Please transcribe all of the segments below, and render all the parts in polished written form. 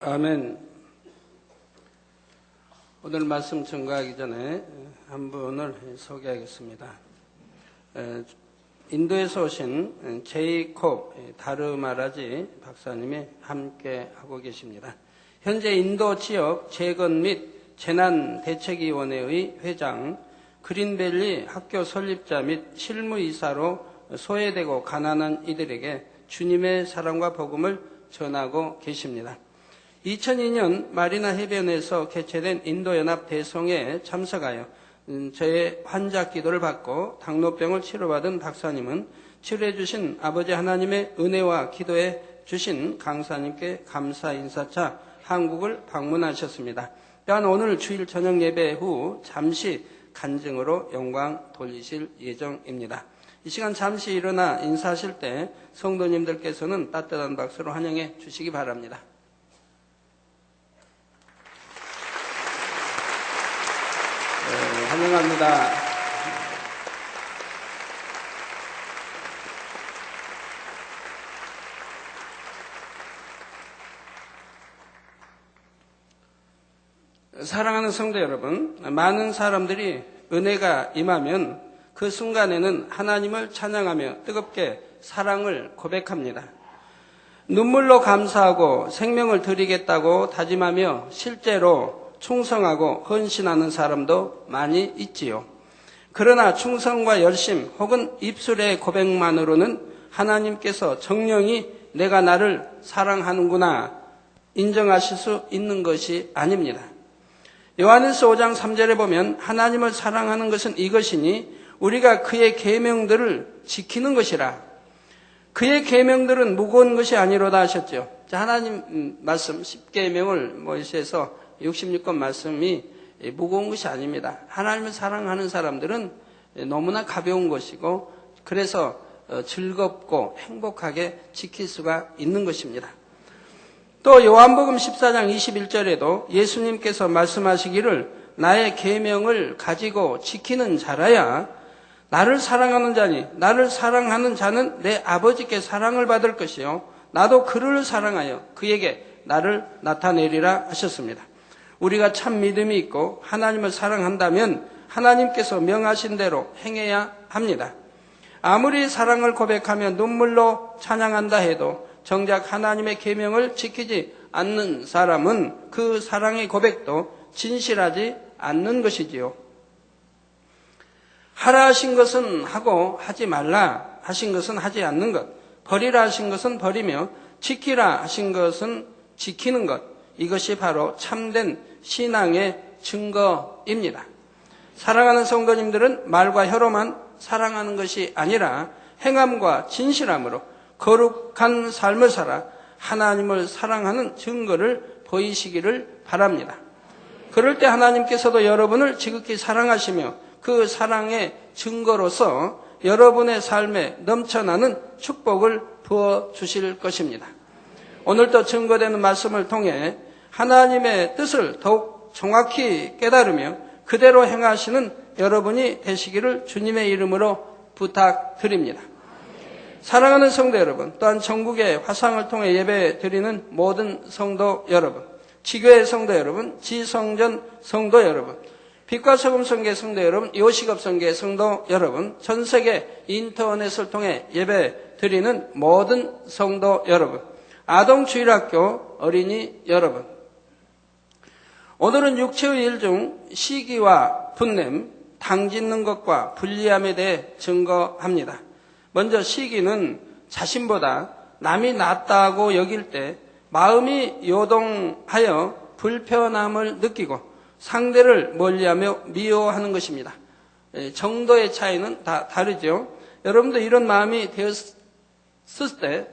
아멘. 오늘 말씀 증거하기 전에 한 분을 소개하겠습니다. 인도에서 오신 제이콥 다르마라지 박사님이 함께 하고 계십니다. 현재 인도 지역 재건 및 재난대책위원회의 회장, 그린밸리 학교 설립자 및 실무이사로 소외되고 가난한 이들에게 주님의 사랑과 복음을 전하고 계십니다. 2002년 마리나 해변에서 개최된 인도연합 대송회에 참석하여 저의 환자 기도를 받고 당뇨병을 치료받은 박사님은 치료해 주신 아버지 하나님의 은혜와 기도해 주신 강사님께 감사 인사차 한국을 방문하셨습니다. 또한 오늘 주일 저녁 예배 후 잠시 간증으로 영광 돌리실 예정입니다. 이 시간 잠시 일어나 인사하실 때 성도님들께서는 따뜻한 박수로 환영해 주시기 바랍니다. 환영합니다. 사랑하는 성도 여러분, 많은 사람들이 은혜가 임하면 그 순간에는 하나님을 찬양하며 뜨겁게 사랑을 고백합니다. 눈물로 감사하고 생명을 드리겠다고 다짐하며 실제로 충성하고 헌신하는 사람도 많이 있지요. 그러나 충성과 열심 혹은 입술의 고백만으로는 하나님께서 정령이 내가 나를 사랑하는구나 인정하실 수 있는 것이 아닙니다. 요한일서 5장 3절에 보면 하나님을 사랑하는 것은 이것이니 우리가 그의 계명들을 지키는 것이라. 그의 계명들은 무거운 것이 아니로다 하셨죠. 자, 하나님 말씀 10계명을 모세에서 66권 말씀이 무거운 것이 아닙니다. 하나님을 사랑하는 사람들은 너무나 가벼운 것이고 그래서 즐겁고 행복하게 지킬 수가 있는 것입니다. 또 요한복음 14장 21절에도 예수님께서 말씀하시기를 나의 계명을 가지고 지키는 자라야 나를 사랑하는 자니 나를 사랑하는 자는 내 아버지께 사랑을 받을 것이요 나도 그를 사랑하여 그에게 나를 나타내리라 하셨습니다. 우리가 참 믿음이 있고 하나님을 사랑한다면 하나님께서 명하신 대로 행해야 합니다. 아무리 사랑을 고백하며 눈물로 찬양한다 해도 정작 하나님의 계명을 지키지 않는 사람은 그 사랑의 고백도 진실하지 않는 것이지요. 하라 하신 것은 하고 하지 말라 하신 것은 하지 않는 것, 버리라 하신 것은 버리며 지키라 하신 것은 지키는 것, 이것이 바로 참된 신앙의 증거입니다. 사랑하는 성도님들은 말과 혀로만 사랑하는 것이 아니라 행함과 진실함으로 거룩한 삶을 살아 하나님을 사랑하는 증거를 보이시기를 바랍니다. 그럴 때 하나님께서도 여러분을 지극히 사랑하시며 그 사랑의 증거로서 여러분의 삶에 넘쳐나는 축복을 부어주실 것입니다. 오늘도 증거되는 말씀을 통해 하나님의 뜻을 더욱 정확히 깨달으며 그대로 행하시는 여러분이 되시기를 주님의 이름으로 부탁드립니다. 사랑하는 성도 여러분, 또한 전국의 화상을 통해 예배 드리는 모든 성도 여러분, 지교회 성도 여러분, 지성전 성도 여러분, 빛과 소금 성계 성도 여러분, 요식업 성계 성도 여러분, 전 세계 인터넷을 통해 예배 드리는 모든 성도 여러분, 아동주일학교 어린이 여러분, 오늘은 육체의 일 중 시기와 분냄, 당짓는 것과 불리함에 대해 증거합니다. 먼저 시기는 자신보다 남이 낫다고 여길 때 마음이 요동하여 불편함을 느끼고 상대를 멀리하며 미워하는 것입니다. 정도의 차이는 다 다르죠. 여러분도 이런 마음이 됐을 때,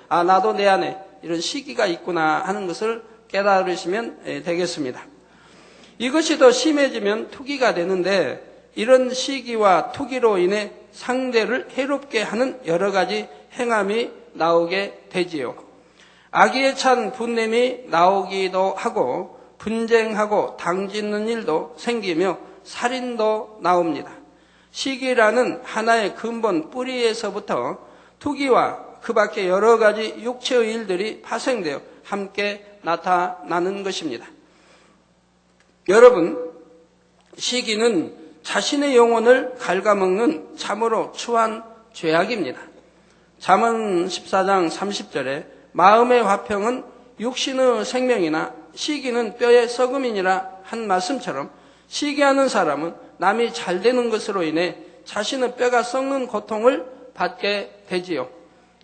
아, 나도 내 안에 이런 시기가 있구나 하는 것을 깨달으시면 되겠습니다. 이것이 더 심해지면 투기가 되는데 이런 시기와 투기로 인해 상대를 해롭게 하는 여러 가지 행함이 나오게 되지요. 악의에 찬 분냄이 나오기도 하고 분쟁하고 당짓는 일도 생기며 살인도 나옵니다. 시기라는 하나의 근본 뿌리에서부터 투기와 그 밖에 여러 가지 육체의 일들이 파생되어 함께 나타나는 것입니다. 여러분, 시기는 자신의 영혼을 갉아먹는 참으로 추한 죄악입니다. 잠언 14장 30절에 마음의 화평은 육신의 생명이나 시기는 뼈의 썩음이니라 한 말씀처럼 시기하는 사람은 남이 잘 되는 것으로 인해 자신의 뼈가 썩는 고통을 받게 되지요.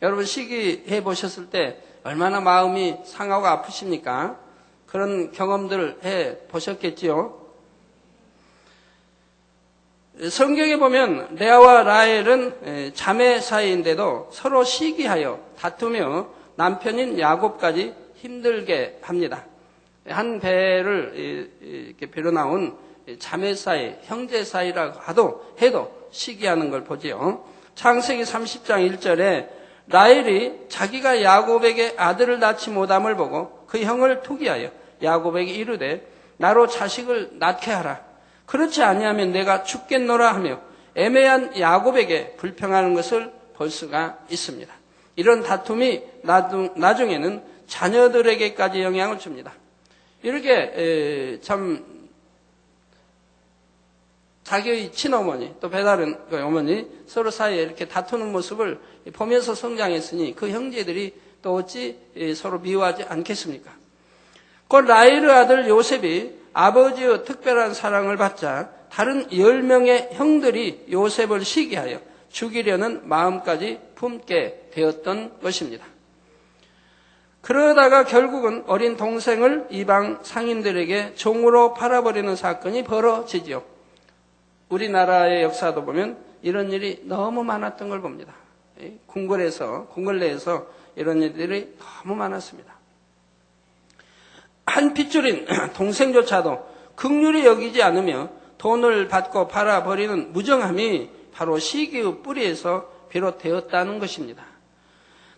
여러분, 시기해 보셨을 때 얼마나 마음이 상하고 아프십니까? 그런 경험들을 해 보셨겠지요. 성경에 보면 레아와 라헬은 자매 사이인데도 서로 시기하여 다투며 남편인 야곱까지 힘들게 합니다. 한 배를 이렇게 빌어 나온 자매 사이, 형제 사이라고 해도 시기하는 걸 보지요. 창세기 30장 1절에 라헬이 자기가 야곱에게 아들을 낳지 못함을 보고 그 형을 투기하여 야곱에게 이르되 나로 자식을 낳게 하라. 그렇지 아니하면 내가 죽겠노라 하며 애매한 야곱에게 불평하는 것을 볼 수가 있습니다. 이런 다툼이 나중에는 자녀들에게까지 영향을 줍니다. 이렇게 참 자기의 친어머니 또 배다른 어머니 서로 사이에 이렇게 다투는 모습을 보면서 성장했으니 그 형제들이 또 어찌 서로 미워하지 않겠습니까? 곧 라헬의 아들 요셉이 아버지의 특별한 사랑을 받자 다른 10명의 형들이 요셉을 시기하여 죽이려는 마음까지 품게 되었던 것입니다. 그러다가 결국은 어린 동생을 이방 상인들에게 종으로 팔아버리는 사건이 벌어지죠. 우리나라의 역사도 보면 이런 일이 너무 많았던 걸 봅니다. 궁궐 내에서 이런 일들이 너무 많았습니다. 한 핏줄인 동생조차도 긍휼히 여기지 않으며 돈을 받고 팔아버리는 무정함이 바로 시기의 뿌리에서 비롯되었다는 것입니다.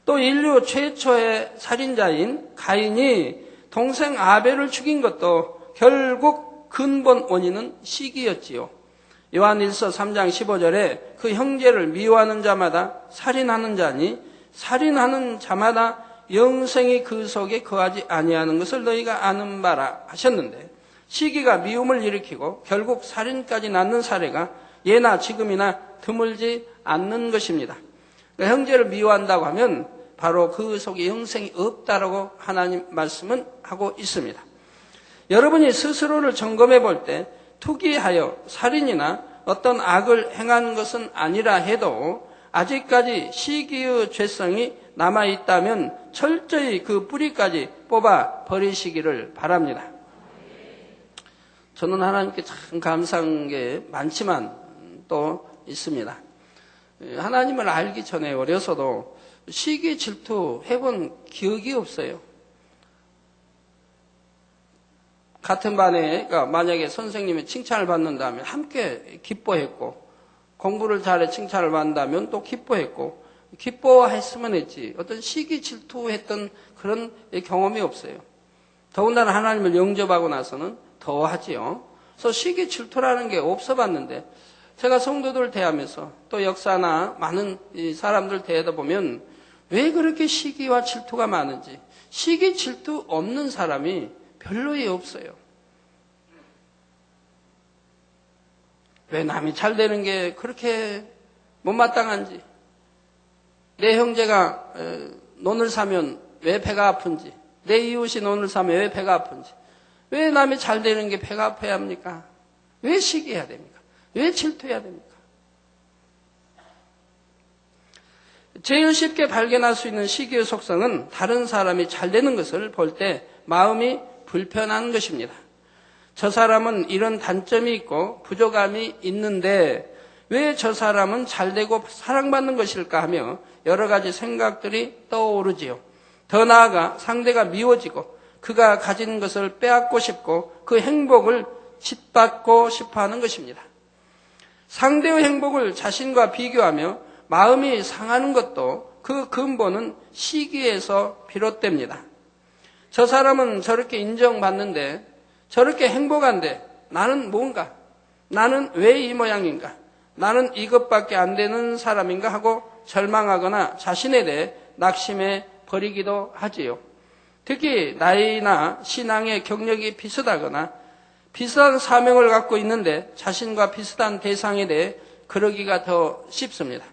또 인류 최초의 살인자인 가인이 동생 아벨을 죽인 것도 결국 근본 원인은 시기였지요. 요한일서 3장 15절에 그 형제를 미워하는 자마다 살인하는 자니 살인하는 자마다 영생이 그 속에 거하지 아니하는 것을 너희가 아는 바라 하셨는데 시기가 미움을 일으키고 결국 살인까지 낳는 사례가 예나 지금이나 드물지 않는 것입니다. 그러니까 형제를 미워한다고 하면 바로 그 속에 영생이 없다라고 하나님 말씀은 하고 있습니다. 여러분이 스스로를 점검해 볼 때 투기하여 살인이나 어떤 악을 행한 것은 아니라 해도 아직까지 시기의 죄성이 남아있다면 철저히 그 뿌리까지 뽑아 버리시기를 바랍니다. 저는 하나님께 참 감사한 게 많지만 또 있습니다. 하나님을 알기 전에 어려서도 시기 질투 해본 기억이 없어요. 같은 반에 만약에 선생님의 칭찬을 받는다면 함께 기뻐했고 공부를 잘해 칭찬을 받는다면 또 기뻐했고 기뻐했으면 했지 어떤 시기 질투했던 그런 경험이 없어요. 더군다나 하나님을 영접하고 나서는 더 하지요. 그래서 시기 질투라는 게 없어 봤는데 제가 성도들 대하면서 또 역사나 많은 사람들 대하다 보면 왜 그렇게 시기와 질투가 많은지 시기 질투 없는 사람이 별로에 없어요. 왜 남이 잘 되는 게 그렇게 못마땅한지 내 형제가 논을 사면 왜 배가 아픈지 내 이웃이 논을 사면 왜 배가 아픈지 왜 남이 잘 되는 게 배가 아파야 합니까? 왜 시기해야 됩니까? 왜 질투해야 됩니까? 제일 쉽게 발견할 수 있는 시기의 속성은 다른 사람이 잘 되는 것을 볼 때 마음이 불편한 것입니다. 저 사람은 이런 단점이 있고 부족함이 있는데 왜 저 사람은 잘 되고 사랑받는 것일까 하며 여러 가지 생각들이 떠오르지요. 더 나아가 상대가 미워지고 그가 가진 것을 빼앗고 싶고 그 행복을 짓밟고 싶어하는 것입니다. 상대의 행복을 자신과 비교하며 마음이 상하는 것도 그 근본은 시기에서 비롯됩니다. 저 사람은 저렇게 인정받는데 저렇게 행복한데 나는 뭔가? 나는 왜 이 모양인가? 나는 이것밖에 안 되는 사람인가 하고 절망하거나 자신에 대해 낙심해 버리기도 하지요. 특히 나이나 신앙의 경력이 비슷하거나 비슷한 사명을 갖고 있는데 자신과 비슷한 대상에 대해 그러기가 더 쉽습니다.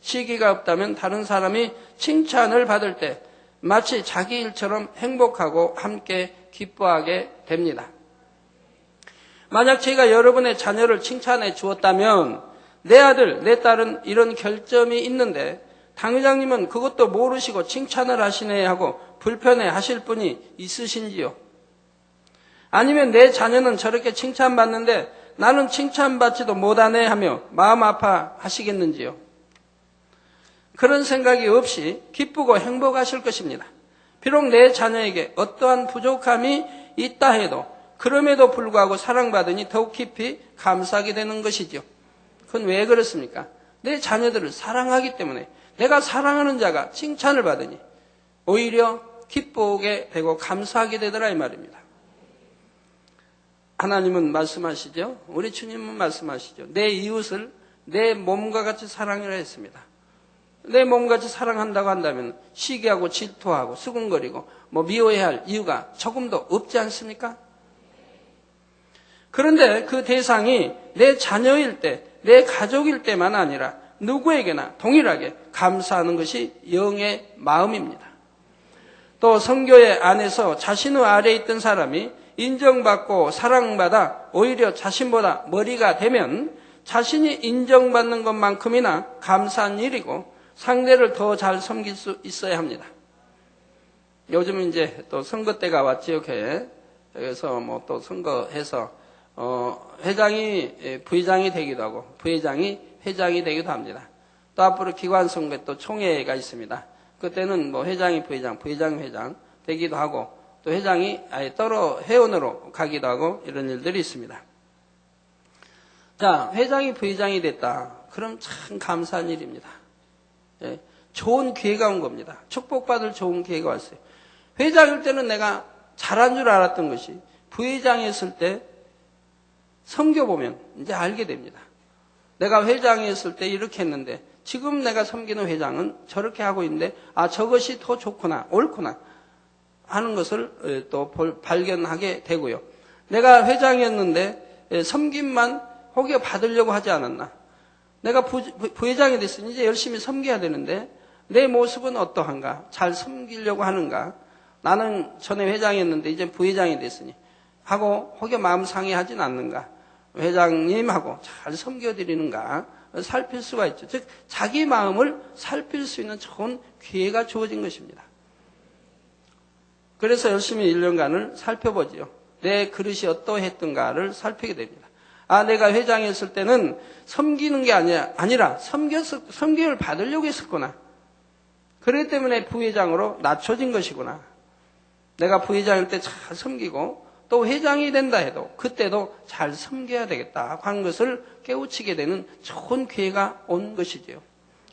시기가 없다면 다른 사람이 칭찬을 받을 때 마치 자기 일처럼 행복하고 함께 기뻐하게 됩니다. 만약 제가 여러분의 자녀를 칭찬해 주었다면 내 아들, 내 딸은 이런 결점이 있는데 당회장님은 그것도 모르시고 칭찬을 하시네 하고 불편해 하실 분이 있으신지요? 아니면 내 자녀는 저렇게 칭찬받는데 나는 칭찬받지도 못하네 하며 마음 아파 하시겠는지요? 그런 생각이 없이 기쁘고 행복하실 것입니다. 비록 내 자녀에게 어떠한 부족함이 있다 해도 그럼에도 불구하고 사랑받으니 더욱 깊이 감사하게 되는 것이죠. 그건 왜 그렇습니까? 내 자녀들을 사랑하기 때문에 내가 사랑하는 자가 칭찬을 받으니 오히려 기쁘게 되고 감사하게 되더라 이 말입니다. 하나님은 말씀하시죠. 우리 주님은 말씀하시죠. 내 이웃을 내 몸과 같이 사랑하라 했습니다. 내 몸같이 사랑한다고 한다면 시기하고 질투하고 수군거리고 미워해야 할 이유가 조금도 없지 않습니까? 그런데 그 대상이 내 자녀일 때, 내 가족일 때만 아니라 누구에게나 동일하게 감사하는 것이 영의 마음입니다. 또 선교회 안에서 자신의 아래에 있던 사람이 인정받고 사랑받아 오히려 자신보다 머리가 되면 자신이 인정받는 것만큼이나 감사한 일이고 상대를 더 잘 섬길 수 있어야 합니다. 요즘 이제 또 선거 때가 왔지요, 교회. 그래서 또 선거해서 회장이 부회장이 되기도 하고 부회장이 회장이 되기도 합니다. 또 앞으로 기관 선거에 또 총회가 있습니다. 그때는 회장이 부회장, 부회장이 회장 되기도 하고 또 회장이 아예 따로 회원으로 가기도 하고 이런 일들이 있습니다. 자, 회장이 부회장이 됐다. 그럼 참 감사한 일입니다. 예, 좋은 기회가 온 겁니다. 축복받을 좋은 기회가 왔어요. 회장일 때는 내가 잘한 줄 알았던 것이 부회장이었을 때 섬겨보면 이제 알게 됩니다. 내가 회장이었을 때 이렇게 했는데 지금 내가 섬기는 회장은 저렇게 하고 있는데 저것이 더 좋구나 옳구나 하는 것을 또 발견하게 되고요. 내가 회장이었는데 섬김만 혹여 받으려고 하지 않았나. 내가 부회장이 됐으니 이제 열심히 섬겨야 되는데 내 모습은 어떠한가? 잘 섬기려고 하는가? 나는 전에 회장이었는데 이제 부회장이 됐으니 하고 혹여 마음 상해하진 않는가? 회장님하고 잘 섬겨드리는가? 살필 수가 있죠. 즉 자기 마음을 살필 수 있는 좋은 기회가 주어진 것입니다. 그래서 열심히 1년간을 살펴보지요. 내 그릇이 어떠했던가를 살피게 됩니다. 내가 회장이었을 때는 섬기는 게 아니라 섬김을 받으려고 했었구나. 그렇기 때문에 부회장으로 낮춰진 것이구나. 내가 부회장일 때 잘 섬기고 또 회장이 된다 해도 그때도 잘 섬겨야 되겠다 하는 것을 깨우치게 되는 좋은 기회가 온 것이지요.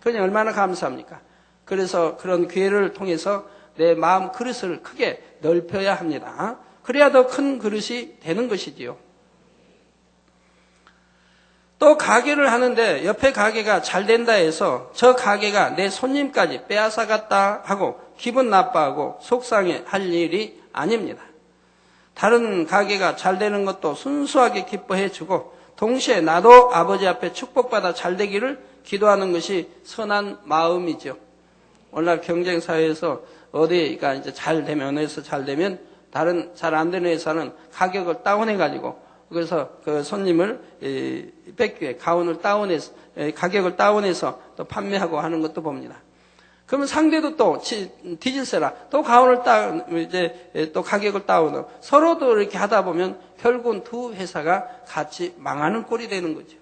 그러니 얼마나 감사합니까? 그래서 그런 기회를 통해서 내 마음 그릇을 크게 넓혀야 합니다. 그래야 더 큰 그릇이 되는 것이지요. 또 가게를 하는데 옆에 가게가 잘 된다 해서 저 가게가 내 손님까지 빼앗아갔다 하고 기분 나빠하고 속상해 할 일이 아닙니다. 다른 가게가 잘 되는 것도 순수하게 기뻐해 주고 동시에 나도 아버지 앞에 축복받아 잘 되기를 기도하는 것이 선한 마음이죠. 오늘날 경쟁사회에서 어디가 이제 잘 되면, 어디서 잘 되면 다른 잘 안 되는 회사는 가격을 다운해가지고 그래서 그 손님을 뺏기 위해 가격을 다운해서 또 판매하고 하는 것도 봅니다. 그러면 상대도 또 뒤질세라 또 가운을 또 가격을 다운하고 서로도 이렇게 하다 보면 결국은 두 회사가 같이 망하는 꼴이 되는 거죠.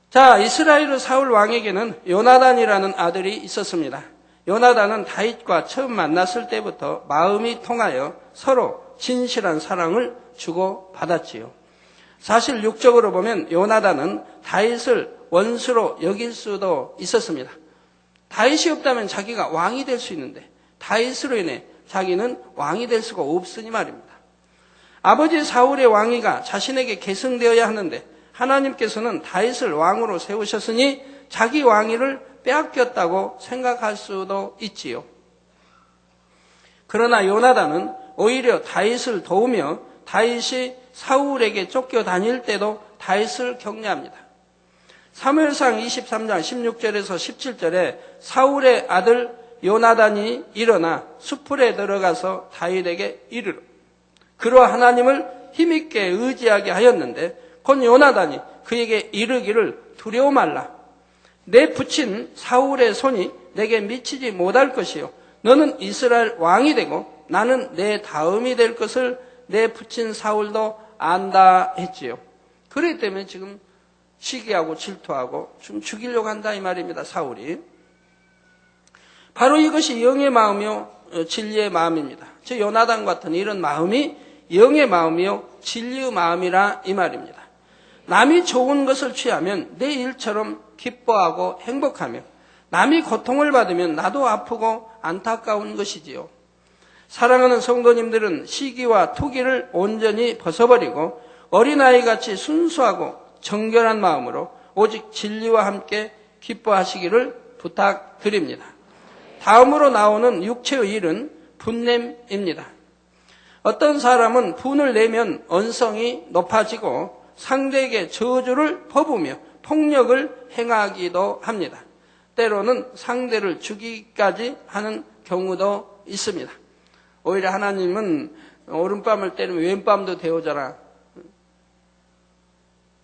자, 이스라엘 사울 왕에게는 요나단이라는 아들이 있었습니다. 요나단은 다윗과 처음 만났을 때부터 마음이 통하여 서로 진실한 사랑을 주고받았지요. 사실 육적으로 보면 요나단은 다윗을 원수로 여길 수도 있었습니다. 다윗이 없다면 자기가 왕이 될 수 있는데 다윗으로 인해 자기는 왕이 될 수가 없으니 말입니다. 아버지 사울의 왕위가 자신에게 계승되어야 하는데 하나님께서는 다윗을 왕으로 세우셨으니 자기 왕위를 빼앗겼다고 생각할 수도 있지요. 그러나 요나단은 오히려 다윗을 도우며 다윗이 사울에게 쫓겨다닐 때도 다윗을 격려합니다. 사무엘상 23장 16절에서 17절에 사울의 아들 요나단이 일어나 수풀에 들어가서 다윗에게 이르러 그로 하나님을 힘있게 의지하게 하였는데 곧 요나단이 그에게 이르기를 두려워 말라. 내 부친 사울의 손이 내게 미치지 못할 것이요 너는 이스라엘 왕이 되고 나는 내 다음이 될 것을 내 부친 사울도 안다 했지요. 그렇기 때문에 지금 시기하고 질투하고 좀 죽이려고 한다 이 말입니다. 사울이. 바로 이것이 영의 마음이요 진리의 마음입니다. 저 요나단 같은 이런 마음이 영의 마음이요 진리의 마음이라 이 말입니다. 남이 좋은 것을 취하면 내 일처럼 기뻐하고 행복하며 남이 고통을 받으면 나도 아프고 안타까운 것이지요. 사랑하는 성도님들은 시기와 투기를 온전히 벗어버리고 어린아이같이 순수하고 정결한 마음으로 오직 진리와 함께 기뻐하시기를 부탁드립니다. 다음으로 나오는 육체의 일은 분냄입니다. 어떤 사람은 분을 내면 언성이 높아지고 상대에게 저주를 퍼부으며 폭력을 행하기도 합니다. 때로는 상대를 죽이기까지 하는 경우도 있습니다. 오히려 하나님은 오른뺨을 때리면 왼뺨도 데워져라.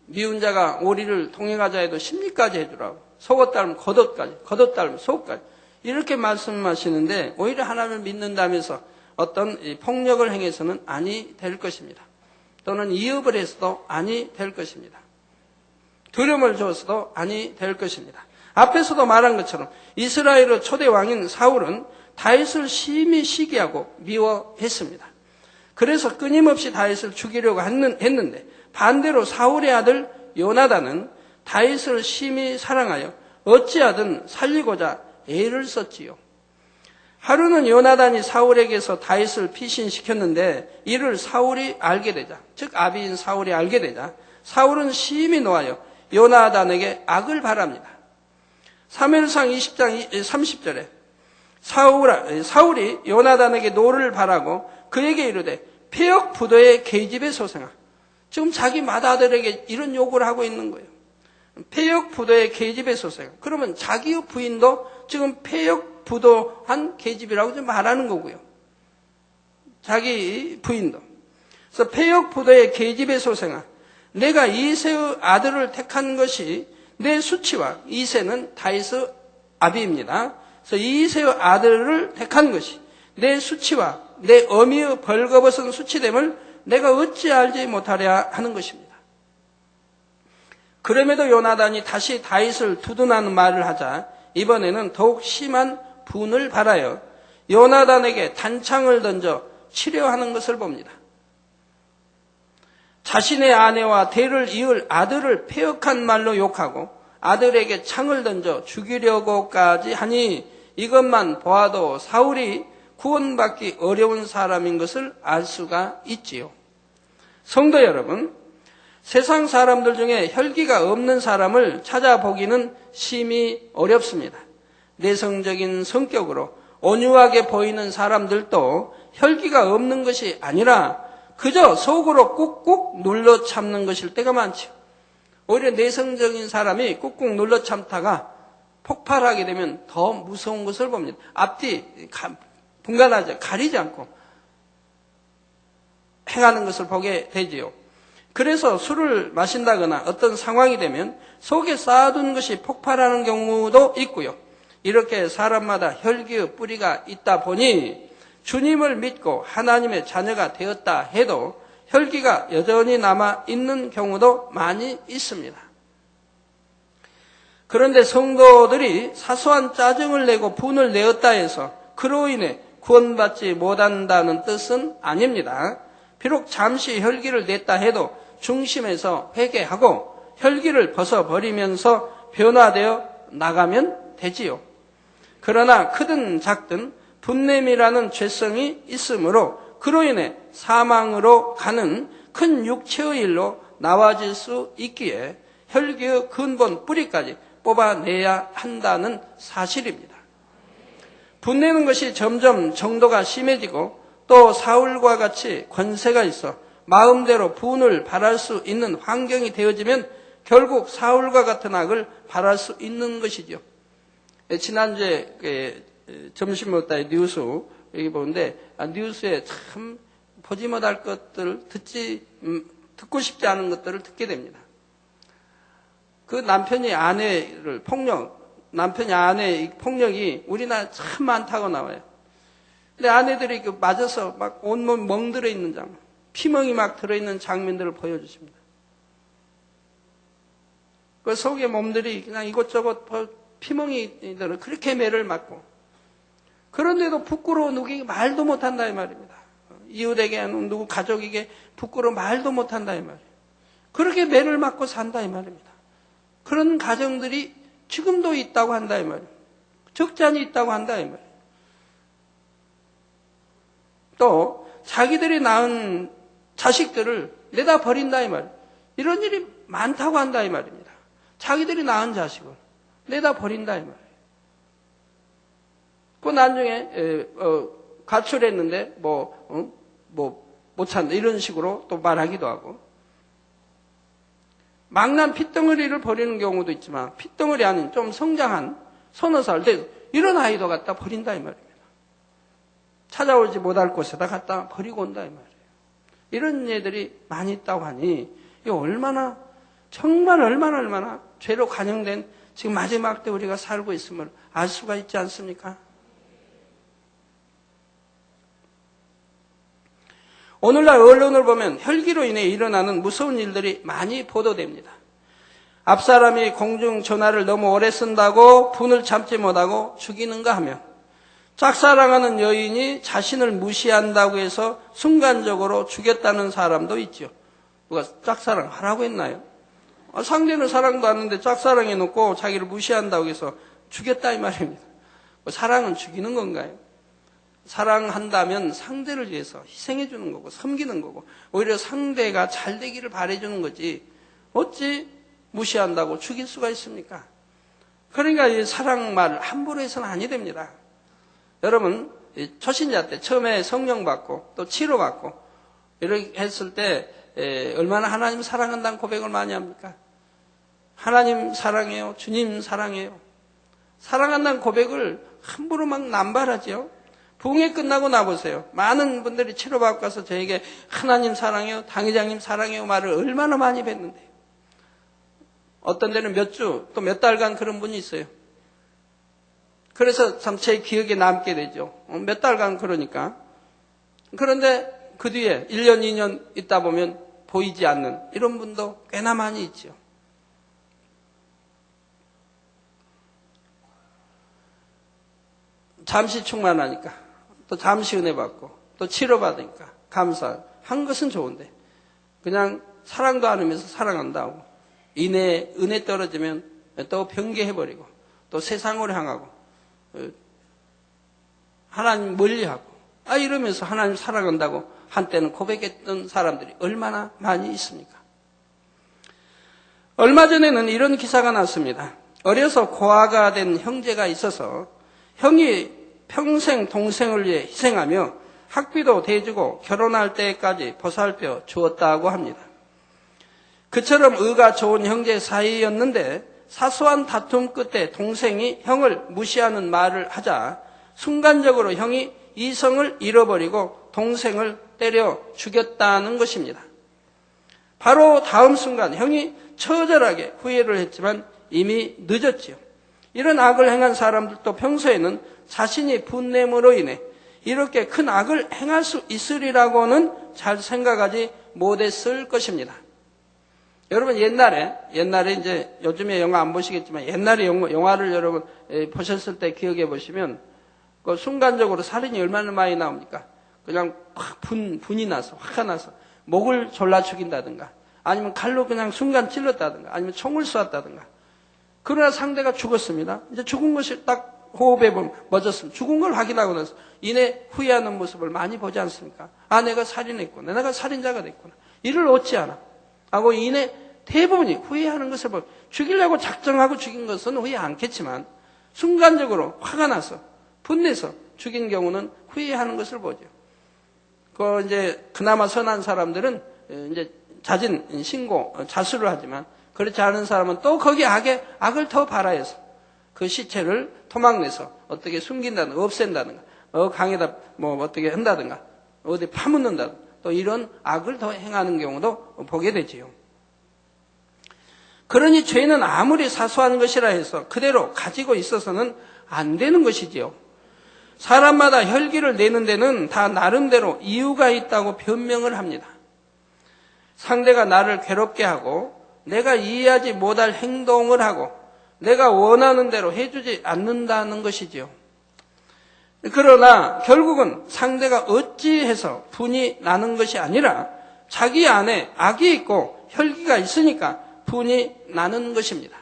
미운 자가 오리를 통행하자 해도 심리까지 해주라고. 속었다면 겉옷까지, 겉옷다면 속까지. 이렇게 말씀하시는데 오히려 하나님을 믿는다면서 어떤 폭력을 행해서는 아니 될 것입니다. 또는 이업을 해서도 아니 될 것입니다. 두려움을 줘서도 아니 될 것입니다. 앞에서도 말한 것처럼 이스라엘의 초대 왕인 사울은 다윗을 심히 시기하고 미워했습니다. 그래서 끊임없이 다윗을 죽이려고 했는데 반대로 사울의 아들 요나단은 다윗을 심히 사랑하여 어찌하든 살리고자 애를 썼지요. 하루는 요나단이 사울에게서 다윗을 피신시켰는데 이를 사울이 알게 되자, 즉 아비인 사울이 알게 되자 사울은 심히 노하여 요나단에게 악을 바랍니다. 사무엘상 20장 30절에 사울이 요나단에게 노를 바라고 그에게 이르되 폐역 부도의 계집의 소생아. 지금 자기 맏아들에게 이런 요구를 하고 있는 거예요. 폐역 부도의 계집의 소생아. 그러면 자기의 부인도 지금 폐역 부도한 계집이라고 좀 말하는 거고요. 자기 부인도. 그래서 폐역 부도의 계집의 소생아. 내가 이새의 아들을 택한 것이 내 수치와 이새는 다윗의 아비입니다. 그래서 이새의 아들을 택한 것이 내 수치와 내 어미의 벌거벗은 수치됨을 내가 어찌 알지 못하랴 하는 것입니다. 그럼에도 요나단이 다시 다윗을 두둔하는 말을 하자 이번에는 더욱 심한 분을 발하여 요나단에게 단창을 던져 치려하는 것을 봅니다. 자신의 아내와 대를 이을 아들을 폐역한 말로 욕하고 아들에게 창을 던져 죽이려고까지 하니 이것만 보아도 사울이 구원받기 어려운 사람인 것을 알 수가 있지요. 성도 여러분, 세상 사람들 중에 혈기가 없는 사람을 찾아보기는 심히 어렵습니다. 내성적인 성격으로 온유하게 보이는 사람들도 혈기가 없는 것이 아니라 그저 속으로 꾹꾹 눌러 참는 것일 때가 많죠. 오히려 내성적인 사람이 꾹꾹 눌러 참다가 폭발하게 되면 더 무서운 것을 봅니다. 앞뒤 분간하지, 가리지 않고 행하는 것을 보게 되지요. 그래서 술을 마신다거나 어떤 상황이 되면 속에 쌓아둔 것이 폭발하는 경우도 있고요. 이렇게 사람마다 혈기의 뿌리가 있다 보니 주님을 믿고 하나님의 자녀가 되었다 해도 혈기가 여전히 남아 있는 경우도 많이 있습니다. 그런데 성도들이 사소한 짜증을 내고 분을 내었다 해서 그로 인해 구원받지 못한다는 뜻은 아닙니다. 비록 잠시 혈기를 냈다 해도 중심에서 회개하고 혈기를 벗어버리면서 변화되어 나가면 되지요. 그러나 크든 작든 분냄이라는 죄성이 있으므로 그로 인해 사망으로 가는 큰 육체의 일로 나와질 수 있기에 혈기의 근본 뿌리까지 뽑아내야 한다는 사실입니다. 분내는 것이 점점 정도가 심해지고 또 사울과 같이 권세가 있어 마음대로 분을 발할 수 있는 환경이 되어지면 결국 사울과 같은 악을 발할 수 있는 것이죠. 지난주에 점심 먹다의 뉴스 여기 보는데 뉴스에 참 보지 못할 것들 듣고 싶지 않은 것들을 듣게 됩니다. 그 남편이 아내의 폭력이 우리나라에 참 많다고 나와요. 근데 아내들이 맞아서 막 온몸 멍들어 있는 장면, 피멍이 막 들어있는 장면들을 보여주십니다. 그 속에 몸들이 그냥 이곳저곳 피멍이들은 그렇게 매를 맞고, 그런데도 부끄러워 누구에게 말도 못한다 이 말입니다. 이웃에게 누구 가족에게 부끄러워 말도 못한다 이 말이에요. 그렇게 매를 맞고 산다 이 말입니다. 그런 가정들이 지금도 있다고 한다 이 말이에요. 적잖이 있다고 한다 이 말이에요. 또 자기들이 낳은 자식들을 내다 버린다 이 말이에요. 이런 일이 많다고 한다 이 말입니다. 자기들이 낳은 자식을 내다 버린다 이 말이에요. 그 나중에 가출했는데 못 찬다 이런 식으로 또 말하기도 하고, 망난 핏덩어리를 버리는 경우도 있지만 핏덩어리 아닌 좀 성장한 서너 살 된 이런 아이도 갖다 버린다 이 말입니다. 찾아오지 못할 곳에다 갖다 버리고 온다 이 말이에요. 이런 애들이 많이 있다고 하니 이거 얼마나 정말 얼마나 죄로 관영된 지금 마지막 때 우리가 살고 있음을 알 수가 있지 않습니까? 오늘날 언론을 보면 혈기로 인해 일어나는 무서운 일들이 많이 보도됩니다. 앞사람이 공중전화를 너무 오래 쓴다고 분을 참지 못하고 죽이는가 하면, 짝사랑하는 여인이 자신을 무시한다고 해서 순간적으로 죽였다는 사람도 있죠. 누가 짝사랑 하라고 했나요? 상대는 사랑도 하는데 짝사랑해놓고 자기를 무시한다고 해서 죽였다 이 말입니다. 사랑은 죽이는 건가요? 사랑한다면 상대를 위해서 희생해 주는 거고 섬기는 거고 오히려 상대가 잘 되기를 바라주는 거지 어찌 무시한다고 죽일 수가 있습니까? 그러니까 이 사랑 말 함부로 해서는 아니 됩니다. 여러분 초신자 때 처음에 성령 받고 또 치료 받고 이렇게 했을 때 얼마나 하나님 사랑한다는 고백을 많이 합니까? 하나님 사랑해요. 주님 사랑해요. 사랑한다는 고백을 함부로 막 남발하죠. 부흥회 끝나고 나보세요. 많은 분들이 치료받고 가서 저에게 하나님 사랑해요, 당회장님 사랑해요 말을 얼마나 많이 뵀는데요. 어떤 데는 몇 주, 또 몇 달간 그런 분이 있어요. 그래서 참 제 기억에 남게 되죠. 몇 달간 그러니까. 그런데 그 뒤에 1년, 2년 있다 보면 보이지 않는 이런 분도 꽤나 많이 있죠. 잠시 충만하니까. 또 잠시 은혜 받고 또 치료받으니까 감사한 것은 좋은데 그냥 사랑도 안 하면서 사랑한다고 은혜 떨어지면 또 변개해버리고 또 세상으로 향하고 하나님 멀리하고 이러면서 하나님 사랑한다고 한때는 고백했던 사람들이 얼마나 많이 있습니까? 얼마 전에는 이런 기사가 났습니다. 어려서 고아가 된 형제가 있어서 형이 평생 동생을 위해 희생하며 학비도 대주고 결혼할 때까지 보살펴 주었다고 합니다. 그처럼 의가 좋은 형제 사이였는데 사소한 다툼 끝에 동생이 형을 무시하는 말을 하자 순간적으로 형이 이성을 잃어버리고 동생을 때려 죽였다는 것입니다. 바로 다음 순간 형이 처절하게 후회를 했지만 이미 늦었지요. 이런 악을 행한 사람들도 평소에는 자신이 분냄으로 인해 이렇게 큰 악을 행할 수 있으리라고는 잘 생각하지 못했을 것입니다. 여러분 옛날에 이제 요즘에 영화 안 보시겠지만 옛날에 영화를 여러분 보셨을 때 기억해 보시면 그 순간적으로 살인이 얼마나 많이 나옵니까? 그냥 확 분이 나서 화가 나서 목을 졸라 죽인다든가 아니면 칼로 그냥 순간 찔렀다든가 아니면 총을 쏘았다든가. 그러나 상대가 죽었습니다. 이제 죽은 것이 딱 호흡에 멎었습니다. 죽은 걸 확인하고 나서 이내 후회하는 모습을 많이 보지 않습니까? 내가 살인했구나. 내가 살인자가 됐구나. 이를 어찌하나 하고 이내 대부분이 후회하는 것을 보고 죽이려고 작정하고 죽인 것은 후회 않겠지만 순간적으로 화가 나서 분내서 죽인 경우는 후회하는 것을 보죠. 이제 그나마 선한 사람들은 이제 자진 신고 자수를 하지만 그렇지 않은 사람은 또 거기 악을 더 발하여서 그 시체를 토막내서 어떻게 숨긴다든가 없앤다든가 강에다 어떻게 한다든가 어디 파묻는다든가 또 이런 악을 더 행하는 경우도 보게 되지요. 그러니 죄는 아무리 사소한 것이라 해서 그대로 가지고 있어서는 안 되는 것이지요. 사람마다 혈기를 내는 데는 다 나름대로 이유가 있다고 변명을 합니다. 상대가 나를 괴롭게 하고 내가 이해하지 못할 행동을 하고 내가 원하는 대로 해주지 않는다는 것이지요. 그러나 결국은 상대가 어찌해서 분이 나는 것이 아니라 자기 안에 악이 있고 혈기가 있으니까 분이 나는 것입니다.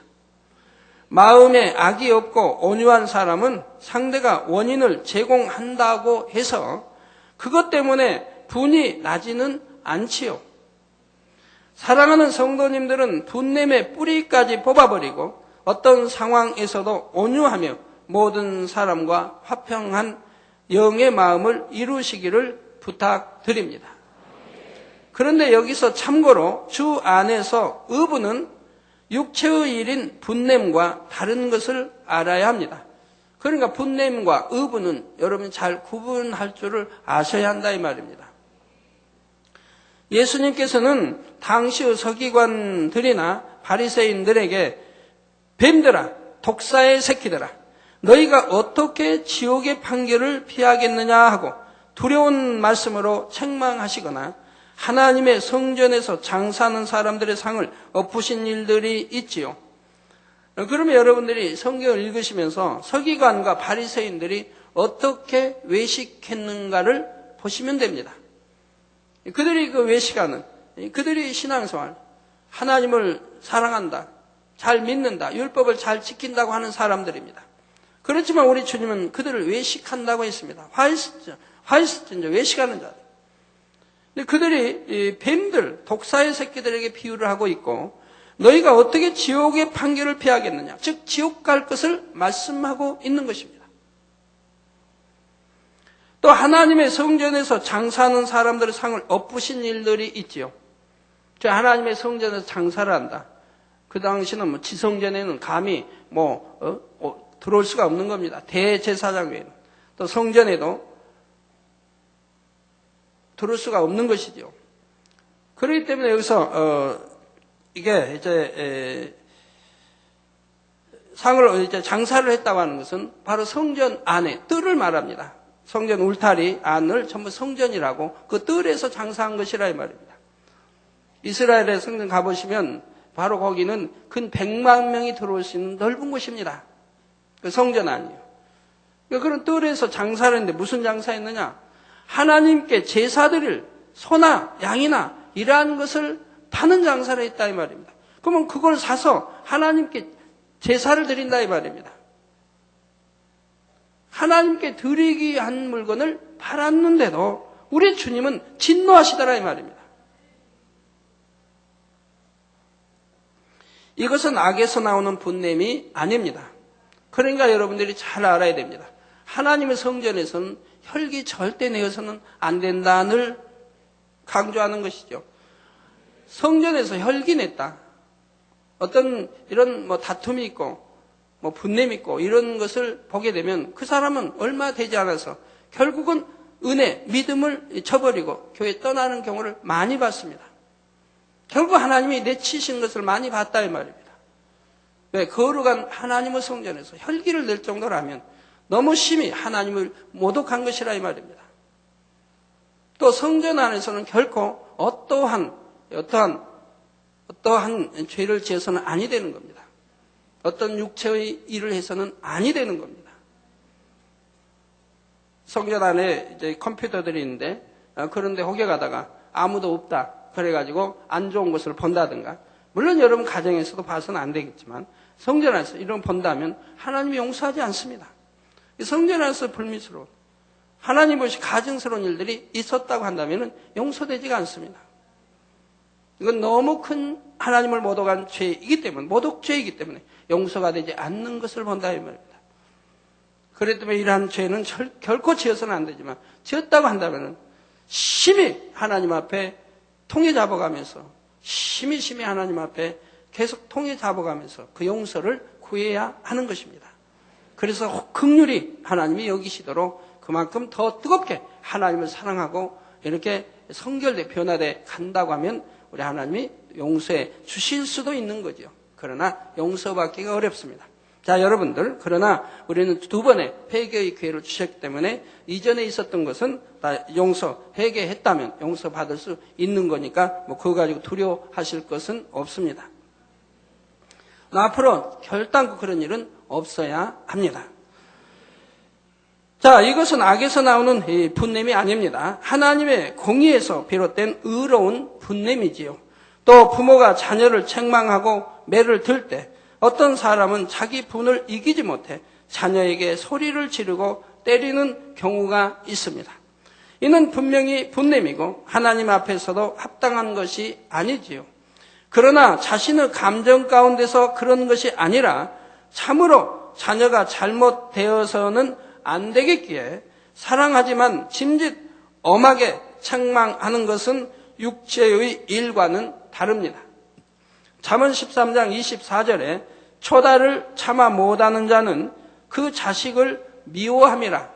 마음에 악이 없고 온유한 사람은 상대가 원인을 제공한다고 해서 그것 때문에 분이 나지는 않지요. 사랑하는 성도님들은 분냄의 뿌리까지 뽑아버리고 어떤 상황에서도 온유하며 모든 사람과 화평한 영의 마음을 이루시기를 부탁드립니다. 그런데 여기서 참고로 주 안에서 의부는 육체의 일인 분냄과 다른 것을 알아야 합니다. 그러니까 분냄과 의부는 여러분이 잘 구분할 줄을 아셔야 한다 이 말입니다. 예수님께서는 당시의 서기관들이나 바리새인들에게 뱀들아, 독사의 새끼들아, 너희가 어떻게 지옥의 판결을 피하겠느냐 하고 두려운 말씀으로 책망하시거나 하나님의 성전에서 장사하는 사람들의 상을 엎으신 일들이 있지요. 그러면 여러분들이 성경을 읽으시면서 서기관과 바리새인들이 어떻게 외식했는가를 보시면 됩니다. 그들이 그 외식하는, 그들이 신앙생활, 하나님을 사랑한다, 잘 믿는다, 율법을 잘 지킨다고 하는 사람들입니다. 그렇지만 우리 주님은 그들을 외식한다고 했습니다. 화이스트인지 외식하는 자들. 근데 그들이 뱀들, 독사의 새끼들에게 비유를 하고 있고 너희가 어떻게 지옥의 판결을 피하겠느냐. 즉 지옥 갈 것을 말씀하고 있는 것입니다. 또 하나님의 성전에서 장사하는 사람들의 상을 엎으신 일들이 있지요. 저 하나님의 성전에서 장사를 한다. 그 당시는 지성전에는 감히 들어올 수가 없는 겁니다. 대제사장 외에는. 또 성전에도 들어올 수가 없는 것이죠. 그렇기 때문에 여기서 이게 이제 상을 이제 장사를 했다고 하는 것은 바로 성전 안에 뜰을 말합니다. 성전 울타리 안을 전부 성전이라고 그 뜰에서 장사한 것이라 이 말입니다. 이스라엘의 성전 가보시면 바로 거기는 근 100만 명이 들어올 수 있는 넓은 곳입니다. 그 성전 안이요. 그런 뜰에서 장사를 했는데 무슨 장사했느냐? 하나님께 제사 드릴 소나 양이나 이러한 것을 파는 장사를 했다 이 말입니다. 그러면 그걸 사서 하나님께 제사를 드린다 이 말입니다. 하나님께 드리기 위한 물건을 팔았는데도 우리 주님은 진노하시더라 이 말입니다. 이것은 악에서 나오는 분냄이 아닙니다. 그러니까 여러분들이 잘 알아야 됩니다. 하나님의 성전에서는 혈기 절대 내어서는 안 된다를 강조하는 것이죠. 성전에서 혈기 냈다. 어떤 이런 다툼이 있고 분냄이 있고 이런 것을 보게 되면 그 사람은 얼마 되지 않아서 결국은 은혜, 믿음을 저버리고 교회 떠나는 경우를 많이 봤습니다. 결국 하나님이 내치신 것을 많이 봤다 이 말입니다. 왜? 거룩한 하나님의 성전에서 혈기를 낼 정도라면 너무 심히 하나님을 모독한 것이라 이 말입니다. 또 성전 안에서는 결코 어떠한 죄를 지어서는 아니 되는 겁니다. 어떤 육체의 일을 해서는 아니 되는 겁니다. 성전 안에 이제 컴퓨터들이 있는데 그런데 혹여 가다가 아무도 없다. 그래가지고 안 좋은 것을 본다든가 물론 여러분 가정에서도 봐서는 안 되겠지만 성전 안에서 이런 거 본다면 하나님이 용서하지 않습니다. 성전 안에서 불미스러운 하나님 없이 가증스러운 일들이 있었다고 한다면 용서되지가 않습니다. 이건 너무 큰 하나님을 모독한 죄이기 때문에, 모독죄이기 때문에 용서가 되지 않는 것을 본다 이 말입니다. 그렇기 때문에 이러한 죄는 결코 지어서는 안 되지만 지었다고 한다면 심히 하나님 앞에 통해 잡아가면서 심히 하나님 앞에 계속 통해 잡아가면서 그 용서를 구해야 하는 것입니다. 그래서 긍휼히 하나님이 여기시도록 그만큼 더 뜨겁게 하나님을 사랑하고 이렇게 성결돼 변화돼 간다고 하면 우리 하나님이 용서해 주실 수도 있는 거죠. 그러나 용서받기가 어렵습니다. 자, 여러분들, 그러나 우리는 두 번의 회개의 기회를 주셨기 때문에 이전에 있었던 것은 다 회개했다면 용서받을 수 있는 거니까 그거 가지고 두려워하실 것은 없습니다. 앞으로 결단코 그런 일은 없어야 합니다. 자, 이것은 악에서 나오는 분냄이 아닙니다. 하나님의 공의에서 비롯된 의로운 분냄이지요. 또 부모가 자녀를 책망하고 매를 들 때 어떤 사람은 자기 분을 이기지 못해 자녀에게 소리를 지르고 때리는 경우가 있습니다. 이는 분명히 분냄이고 하나님 앞에서도 합당한 것이 아니지요. 그러나 자신의 감정 가운데서 그런 것이 아니라 참으로 자녀가 잘못되어서는 안 되겠기에 사랑하지만 짐짓 엄하게 책망하는 것은 육체의 일과는 다릅니다. 잠언 13장 24절에 초다를 참아 못하는 자는 그 자식을 미워함이라.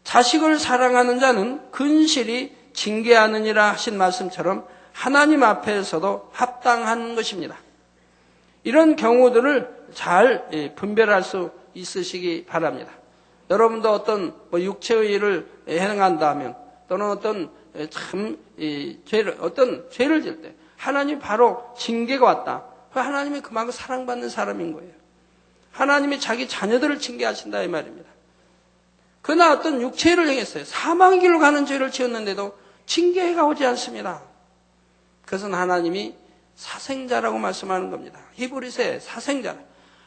자식을 사랑하는 자는 근실히 징계하느니라 하신 말씀처럼 하나님 앞에서도 합당한 것입니다. 이런 경우들을 잘 분별할 수 있으시기 바랍니다. 여러분도 어떤 육체의 일을 행한다면 또는 어떤 죄를 질 때 하나님 바로 징계가 왔다. 하나님이 그만큼 사랑받는 사람인 거예요. 하나님이 자기 자녀들을 징계하신다 이 말입니다. 그러나 어떤 육체를 행했어요. 사망의 길로 가는 죄를 지었는데도 징계가 오지 않습니다. 그것은 하나님이 사생자라고 말씀하는 겁니다. 히브리서의 사생자라.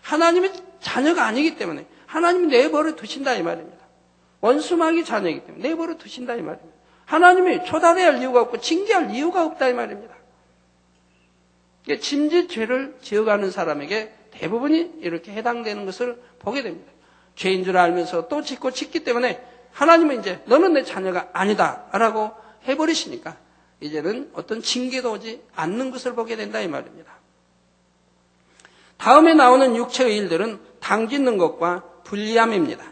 하나님이 자녀가 아니기 때문에 하나님이 내버려 두신다 이 말입니다. 원수마귀 자녀이기 때문에 내버려 두신다 이 말입니다. 하나님이 초단해야 할 이유가 없고 징계할 이유가 없다 이 말입니다. 짐짓 죄를 지어가는 사람에게 대부분이 이렇게 해당되는 것을 보게 됩니다. 죄인 줄 알면서 또 짓기 때문에 하나님은 이제 너는 내 자녀가 아니다 라고 해버리시니까 이제는 어떤 징계도 오지 않는 것을 보게 된다 이 말입니다. 다음에 나오는 육체의 일들은 당짓는 것과 불리함입니다.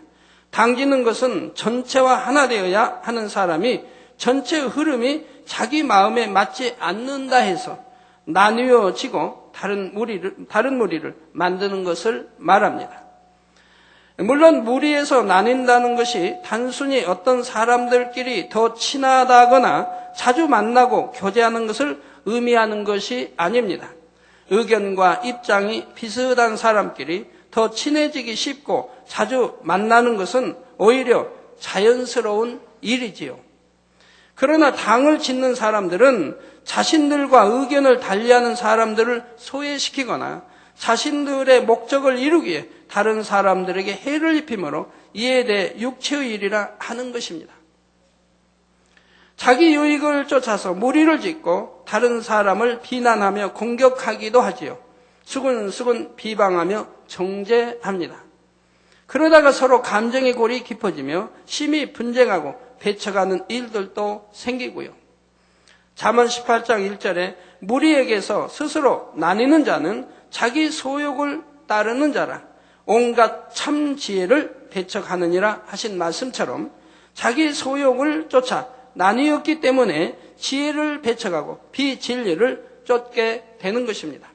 당짓는 것은 전체와 하나 되어야 하는 사람이 전체의 흐름이 자기 마음에 맞지 않는다 해서 나뉘어지고 다른 무리를 만드는 것을 말합니다. 물론 무리에서 나뉜다는 것이 단순히 어떤 사람들끼리 더 친하다거나 자주 만나고 교제하는 것을 의미하는 것이 아닙니다. 의견과 입장이 비슷한 사람끼리 더 친해지기 쉽고 자주 만나는 것은 오히려 자연스러운 일이지요. 그러나 당을 짓는 사람들은 자신들과 의견을 달리하는 사람들을 소외시키거나 자신들의 목적을 이루기 위해 다른 사람들에게 해를 입힘으로 이에 대해 육체의 일이라 하는 것입니다. 자기 유익을 쫓아서 무리를 짓고 다른 사람을 비난하며 공격하기도 하지요. 수근수근 비방하며 정죄합니다. 그러다가 서로 감정의 골이 깊어지며 심히 분쟁하고 배쳐가는 일들도 생기고요. 잠언 18장 1절에 무리에게서 스스로 나뉘는 자는 자기 소욕을 따르는 자라 온갖 참 지혜를 배척하느니라 하신 말씀처럼 자기 소욕을 쫓아 나뉘었기 때문에 지혜를 배척하고 비진리를 쫓게 되는 것입니다.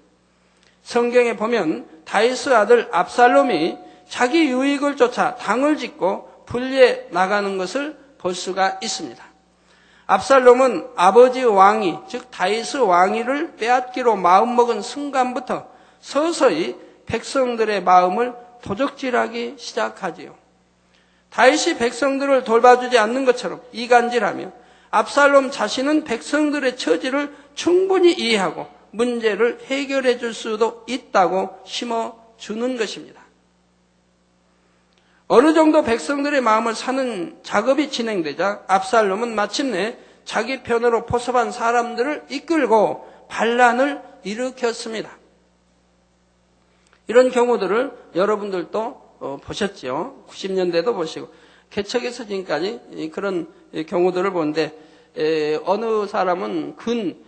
성경에 보면 다윗의 아들 압살롬이 자기 유익을 쫓아 당을 짓고 분리해 나가는 것을 볼 수가 있습니다. 압살롬은 아버지 왕위, 즉 다윗의 왕위를 빼앗기로 마음먹은 순간부터 서서히 백성들의 마음을 도적질하기 시작하지요. 다윗이 백성들을 돌봐주지 않는 것처럼 이간질하며 압살롬 자신은 백성들의 처지를 충분히 이해하고 문제를 해결해 줄 수도 있다고 심어주는 것입니다. 어느 정도 백성들의 마음을 사는 작업이 진행되자 압살롬은 마침내 자기 편으로 포섭한 사람들을 이끌고 반란을 일으켰습니다. 이런 경우들을 여러분들도 보셨죠. 90년대도 보시고 개척에서 지금까지 그런 경우들을 보는데 어느 사람은 근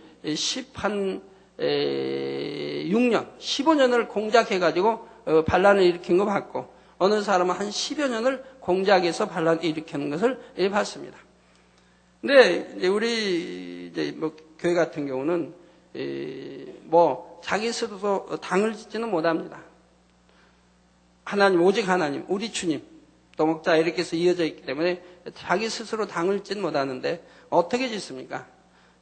6년, 15년을 공작해가지고 반란을 일으킨 거 봤고 어느 사람은 한 10여 년을 공작해서 반란을 일으키는 것을 봤습니다. 근데 이제 우리 뭐 교회 같은 경우는 뭐 자기 스스로 당을 짓지는 못합니다. 하나님, 오직 하나님, 우리 주님, 또 목자 이렇게 해서 이어져 있기 때문에 자기 스스로 당을 짓지 못하는데 어떻게 짓습니까?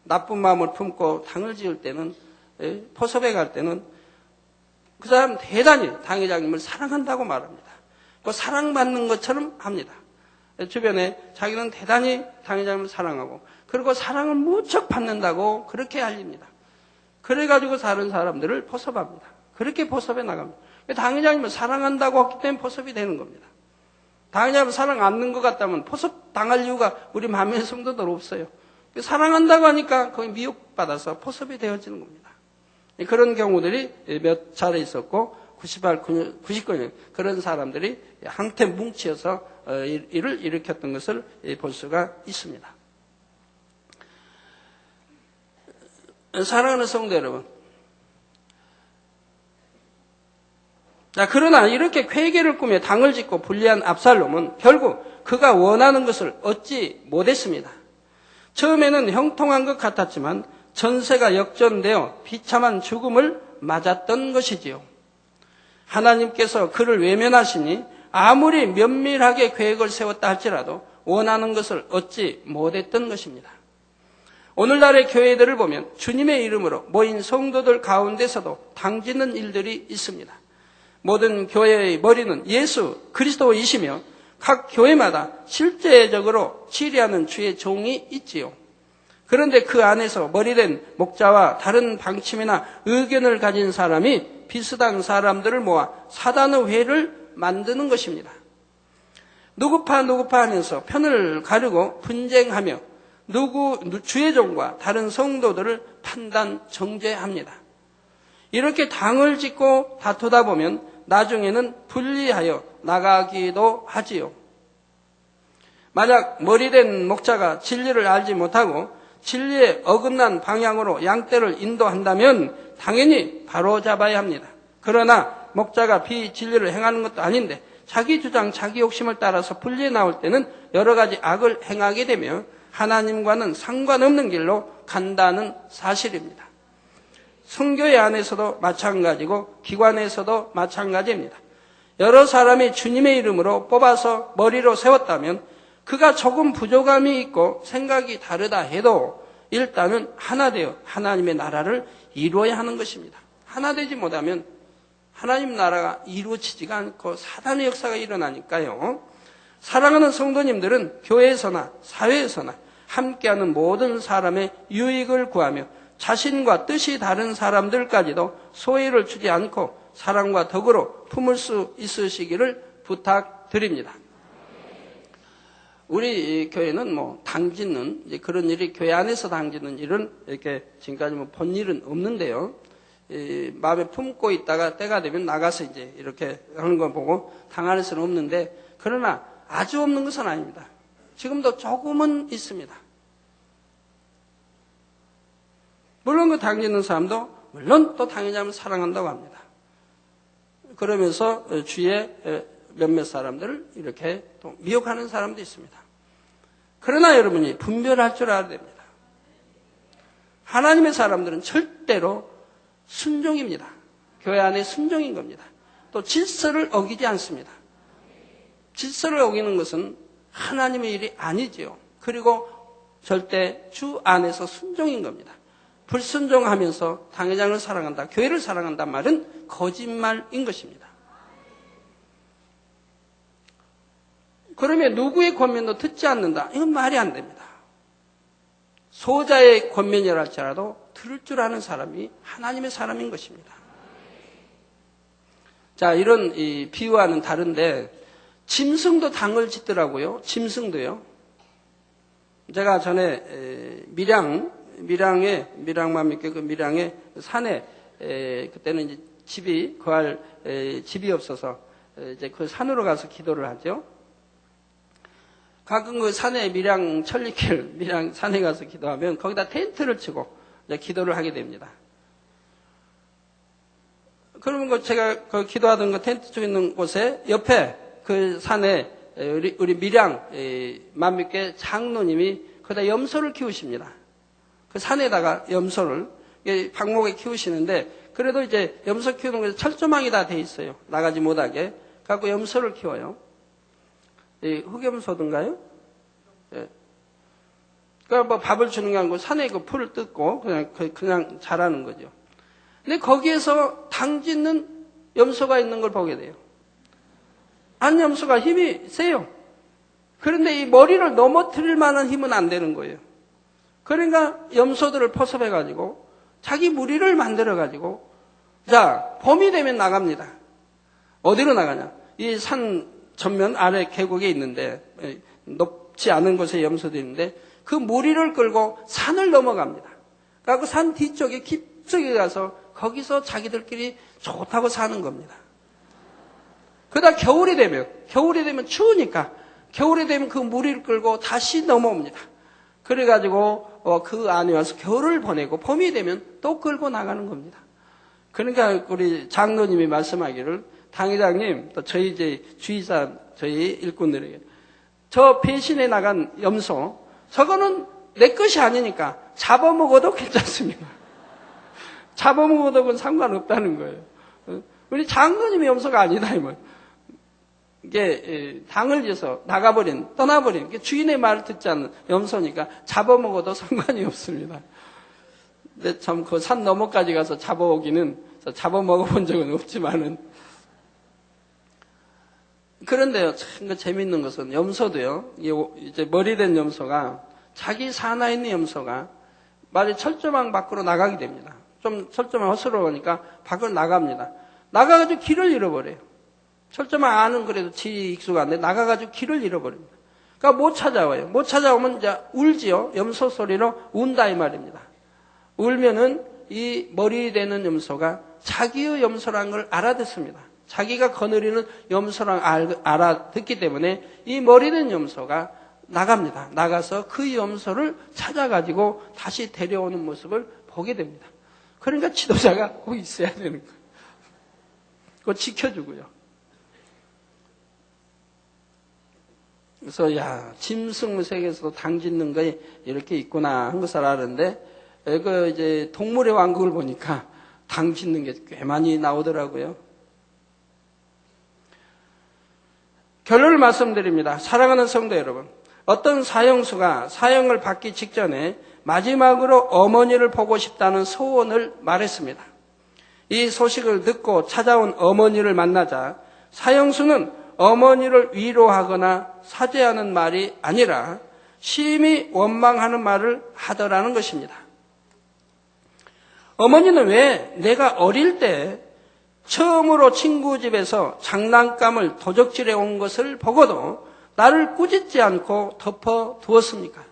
나쁜 마음을 품고 당을 지을 때는, 포섭에 갈 때는 그 사람 대단히 당회장님을 사랑한다고 말합니다. 그 사랑받는 것처럼 합니다. 주변에 자기는 대단히 당회장님을 사랑하고 그리고 사랑을 무척 받는다고 그렇게 알립니다. 그래가지고 다른 사람들을 포섭합니다. 그렇게 포섭에 나갑니다. 당회장님을 사랑한다고 했기 때문에 포섭이 되는 겁니다. 당회장님을 사랑 안 하는 것 같다면 포섭 당할 이유가 우리 만민의 성도들 없어요. 사랑한다고 하니까 거기 미혹받아서 포섭이 되어지는 겁니다. 그런 경우들이 몇 차례 있었고 98, 99년 그런 사람들이 한테 뭉치어서 일을 일으켰던 것을 볼 수가 있습니다. 사랑하는 성도 여러분, 자, 그러나 이렇게 회개를 꾸며 당을 짓고 불리한 압살롬은 결국 그가 원하는 것을 얻지 못했습니다. 처음에는 형통한 것 같았지만 전세가 역전되어 비참한 죽음을 맞았던 것이지요. 하나님께서 그를 외면하시니 아무리 면밀하게 계획을 세웠다 할지라도 원하는 것을 얻지 못했던 것입니다. 오늘날의 교회들을 보면 주님의 이름으로 모인 성도들 가운데서도 당짓는 일들이 있습니다. 모든 교회의 머리는 예수 그리스도이시며 각 교회마다 실제적으로 치리하는 주의 종이 있지요. 그런데 그 안에서 머리된 목자와 다른 방침이나 의견을 가진 사람이 비슷한 사람들을 모아 사단의 회를 만드는 것입니다. 누구파 하면서 편을 가르고 분쟁하며 주의 종과 다른 성도들을 판단 정죄합니다. 이렇게 당을 짓고 다투다 보면 나중에는 분리하여 나가기도 하지요. 만약 머리된 목자가 진리를 알지 못하고 진리에 어긋난 방향으로 양떼를 인도한다면 당연히 바로잡아야 합니다. 그러나 목자가 비진리를 행하는 것도 아닌데 자기 주장, 자기 욕심을 따라서 분리해 나올 때는 여러 가지 악을 행하게 되며 하나님과는 상관없는 길로 간다는 사실입니다. 성교회 안에서도 마찬가지고 기관에서도 마찬가지입니다. 여러 사람이 주님의 이름으로 뽑아서 머리로 세웠다면 그가 조금 부족함이 있고 생각이 다르다 해도 일단은 하나 되어 하나님의 나라를 이루어야 하는 것입니다. 하나 되지 못하면 하나님 나라가 이루어지지가 않고 사단의 역사가 일어나니까요. 사랑하는 성도님들은 교회에서나 사회에서나 함께하는 모든 사람의 유익을 구하며 자신과 뜻이 다른 사람들까지도 소외를 주지 않고 사랑과 덕으로 품을 수 있으시기를 부탁드립니다. 우리 교회는 뭐 당짓는 이제 그런 일이 교회 안에서 당짓는 일은 이렇게 지금까지 뭐 본 일은 없는데요. 마음에 품고 있다가 때가 되면 나가서 이제 이렇게 하는 거 보고 당할 수는 없는데 그러나 아주 없는 것은 아닙니다. 지금도 조금은 있습니다. 물론 그 당짓는 사람도 물론 또 당회장을 사랑한다고 합니다. 그러면서 주위에 몇몇 사람들을 이렇게 또 미혹하는 사람도 있습니다. 그러나 여러분이 분별할 줄 알아야 됩니다. 하나님의 사람들은 절대로 순종입니다. 교회 안에 순종인 겁니다. 또 질서를 어기지 않습니다. 질서를 어기는 것은 하나님의 일이 아니지요. 그리고 절대 주 안에서 순종인 겁니다. 불순종하면서 당회장을 사랑한다, 교회를 사랑한다 말은 거짓말인 것입니다. 그러면 누구의 권면도 듣지 않는다. 이건 말이 안 됩니다. 소자의 권면이라 할지라도 들을 줄 아는 사람이 하나님의 사람인 것입니다. 자, 이런 이 비유와는 다른데 짐승도 당을 짓더라고요. 짐승도요. 제가 전에 밀양만 믿게 그 밀양의 산에 그때는 이제 구할 집이 없어서 이제 그 산으로 가서 기도를 하죠. 가끔 그 산에 밀양 산에 가서 기도하면 거기다 텐트를 치고 이제 기도를 하게 됩니다. 그러면 제가 그 기도하던 그 텐트 쪽에 있는 곳에 옆에 그 산에 우리 밀양 만mit교회 장로님이 거기다 염소를 키우십니다. 그 산에다가 염소를 방목에 키우시는데 그래도 이제 염소 키우는 곳에 철조망이 다 돼 있어요. 나가지 못하게. 갖고 염소를 키워요. 흑염소든가요? 예. 그러니까 뭐 밥을 주는 게 아니고 산에 그 풀을 뜯고 그냥 자라는 거죠. 근데 거기에서 당짓는 염소가 있는 걸 보게 돼요. 한 염소가 힘이 세요. 그런데 이 머리를 넘어뜨릴 만한 힘은 안 되는 거예요. 그러니까 염소들을 포섭해가지고 자기 무리를 만들어가지고 자, 봄이 되면 나갑니다. 어디로 나가냐? 이 산 전면 아래 계곡에 있는데 높지 않은 곳에 염소들이 있는데 그 무리를 끌고 산을 넘어갑니다. 그래서 산 뒤쪽에 깊숙이 가서 거기서 자기들끼리 좋다고 사는 겁니다. 그러다 겨울이 되면 추우니까 겨울이 되면 그 무리를 끌고 다시 넘어옵니다. 그래가지고 그 안에 와서 겨울을 보내고 봄이 되면 또 끌고 나가는 겁니다. 그러니까 우리 장로님이 말씀하기를 당회장님 또 저희 이제 주의자 저희 일꾼들에게 저 배신해 나간 염소 저거는 내 것이 아니니까 잡아먹어도 괜찮습니다. 잡아먹어도 그건 상관없다는 거예요. 우리 장로님의 염소가 아니다 이말. 이게 당을 지어서 떠나버린 주인의 말을 듣지 않는 염소니까 잡아먹어도 상관이 없습니다. 근데 참 그 산 너머까지 가서 잡아먹어본 적은 없지만은 그런데요, 참 재밌는 것은 염소도요, 이제 머리된 염소가 자기 사나이 있는 염소가 말이 철조망 밖으로 나가게 됩니다. 좀 철조망 허스러우니까 밖으로 나갑니다. 나가가지고 길을 잃어버려요. 철조망 안은 그래도 익숙한데 나가가지고 길을 잃어버립니다. 그러니까 못 찾아와요. 못 찾아오면 이제 울지요. 염소 소리로 운다 이 말입니다. 울면은 이 머리 되는 염소가 자기의 염소란 걸 알아듣습니다. 자기가 거느리는 염소랑 알아듣기 때문에 이 머리된 염소가 나갑니다. 나가서 그 염소를 찾아가지고 다시 데려오는 모습을 보게 됩니다. 그러니까 지도자가 꼭 있어야 되는 거예요. 그거 지켜주고요. 그래서 짐승 세계에서도 당 짓는 게 이렇게 있구나 한 것을 아는데 이제 동물의 왕국을 보니까 당 짓는 게 꽤 많이 나오더라고요. 결론을 말씀드립니다. 사랑하는 성도 여러분, 어떤 사형수가 사형을 받기 직전에 마지막으로 어머니를 보고 싶다는 소원을 말했습니다. 이 소식을 듣고 찾아온 어머니를 만나자 사형수는 어머니를 위로하거나 사죄하는 말이 아니라 심히 원망하는 말을 하더라는 것입니다. 어머니는 왜 내가 어릴 때 처음으로 친구 집에서 장난감을 도적질해 온 것을 보고도 나를 꾸짖지 않고 덮어두었습니까?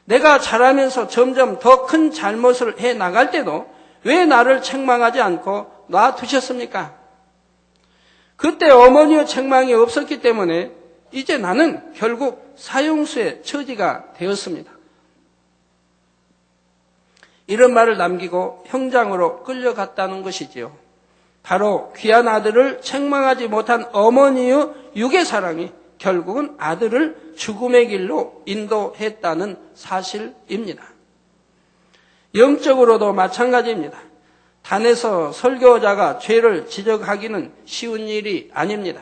내가 자라면서 점점 더 큰 잘못을 해 나갈 때도 왜 나를 책망하지 않고 놔두셨습니까? 그때 어머니의 책망이 없었기 때문에 이제 나는 결국 사형수의 처지가 되었습니다. 이런 말을 남기고 형장으로 끌려갔다는 것이지요. 바로 귀한 아들을 책망하지 못한 어머니의 육의 사랑이 결국은 아들을 죽음의 길로 인도했다는 사실입니다. 영적으로도 마찬가지입니다. 단에서 설교자가 죄를 지적하기는 쉬운 일이 아닙니다.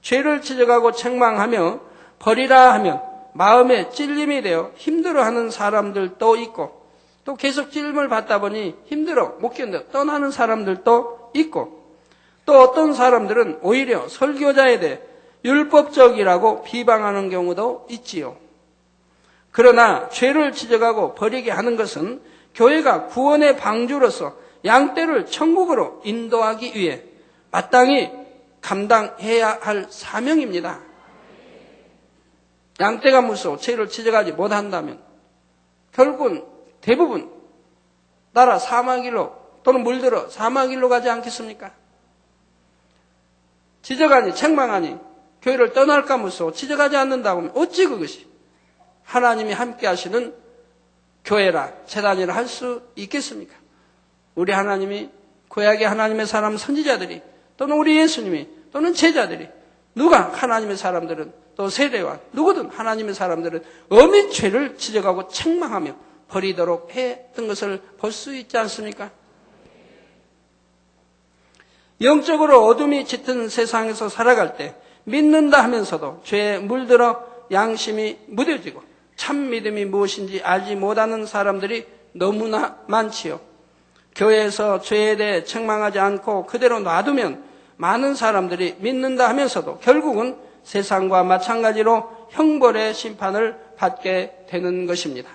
죄를 지적하고 책망하며 버리라 하면 마음에 찔림이 되어 힘들어하는 사람들도 있고 또 계속 찔림을 받다 보니 힘들어 못 견뎌 떠나는 사람들도 있고 또 어떤 사람들은 오히려 설교자에 대해 율법적이라고 비방하는 경우도 있지요. 그러나 죄를 지적하고 버리게 하는 것은 교회가 구원의 방주로서 양떼를 천국으로 인도하기 위해 마땅히 감당해야 할 사명입니다. 양떼가 무서워 죄를 지적하지 못한다면 결국은 대부분 따라 사망길로 또는 물들어 사망길로 가지 않겠습니까? 지적하니 책망하니 교회를 떠날까 무서워 지적하지 않는다고 하면 어찌 그것이 하나님이 함께 하시는 교회라 재단이라 할 수 있겠습니까? 우리 하나님이 구약의 하나님의 사람 선지자들이 또는 우리 예수님이 또는 제자들이 누가 하나님의 사람들은 또 세례와 누구든 하나님의 사람들은 어미 죄를 지적하고 책망하며 버리도록 했던 것을 볼 수 있지 않습니까? 영적으로 어둠이 짙은 세상에서 살아갈 때 믿는다 하면서도 죄에 물들어 양심이 무뎌지고 참 믿음이 무엇인지 알지 못하는 사람들이 너무나 많지요. 교회에서 죄에 대해 책망하지 않고 그대로 놔두면 많은 사람들이 믿는다 하면서도 결국은 세상과 마찬가지로 형벌의 심판을 받게 되는 것입니다.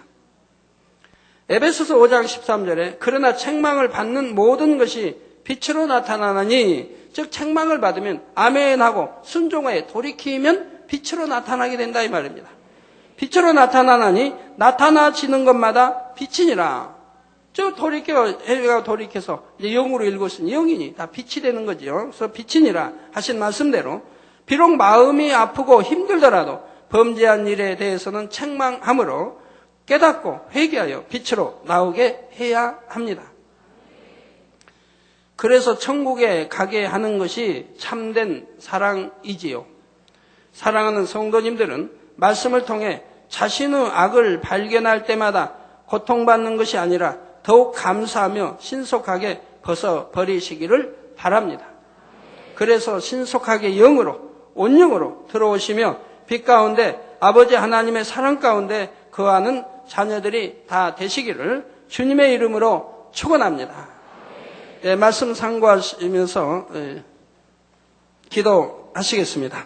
에베소서 5장 13절에 그러나 책망을 받는 모든 것이 빛으로 나타나나니 즉 책망을 받으면 아멘하고 순종하여 돌이키면 빛으로 나타나게 된다 이 말입니다. 빛으로 나타나나니 나타나지는 것마다 빛이니라. 저 돌이켜서 이제 영으로 읽었으니 영이니 다 빛이 되는 거죠. 그래서 빛이니라 하신 말씀대로 비록 마음이 아프고 힘들더라도 범죄한 일에 대해서는 책망함으로 깨닫고 회개하여 빛으로 나오게 해야 합니다. 그래서 천국에 가게 하는 것이 참된 사랑이지요. 사랑하는 성도님들은 말씀을 통해 자신의 악을 발견할 때마다 고통받는 것이 아니라 더욱 감사하며 신속하게 벗어버리시기를 바랍니다. 그래서 신속하게 영으로 온영으로 들어오시며 빛 가운데 아버지 하나님의 사랑 가운데 거하는 자녀들이 다 되시기를 주님의 이름으로 축원합니다. 네, 말씀 상고하시면서 기도하시겠습니다.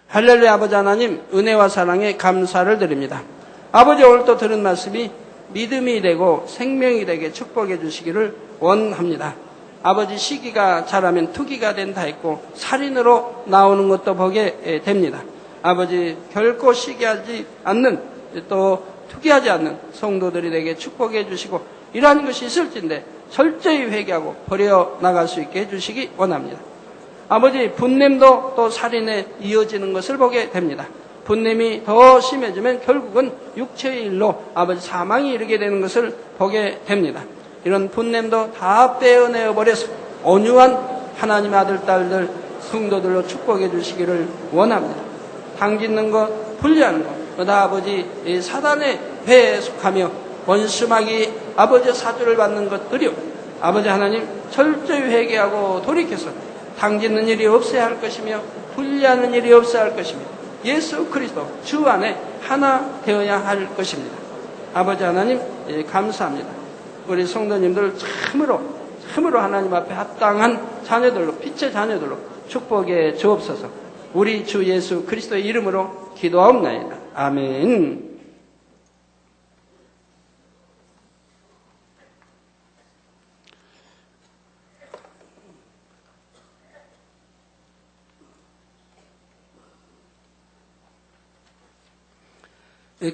할렐루야. 아버지 하나님 은혜와 사랑에 감사를 드립니다. 아버지 오늘 또 들은 말씀이 믿음이 되고 생명이 되게 축복해 주시기를 원합니다. 아버지 시기가 자라면 투기가 된다 했고 살인으로 나오는 것도 보게 됩니다. 아버지 결코 시기하지 않는 또 투기하지 않는 성도들이 되게 축복해 주시고 이러한 것이 있을진데 철저히 회개하고 버려나갈 수 있게 해주시기 원합니다. 아버지 분냄도 또 살인에 이어지는 것을 보게 됩니다. 분냄이 더 심해지면 결국은 육체의 일로 아버지 사망이 이르게 되는 것을 보게 됩니다. 이런 분냄도 다 빼어내어 버려서 온유한 하나님의 아들 딸들 성도들로 축복해 주시기를 원합니다. 당짓는 것, 분리하는 것, 그다 아버지 사단의 회에 속하며 원수마귀 아버지 사주를 받는 것들이요. 아버지 하나님 철저히 회개하고 돌이켜서 당짓는 일이 없어야 할 것이며 분리하는 일이 없어야 할 것이며 예수 그리스도 주 안에 하나 되어야 할 것입니다. 아버지 하나님 감사합니다. 우리 성도님들 참으로 하나님 앞에 합당한 자녀들로 빛의 자녀들로 축복해 주옵소서. 우리 주 예수 그리스도의 이름으로 기도하옵나이다. 아멘.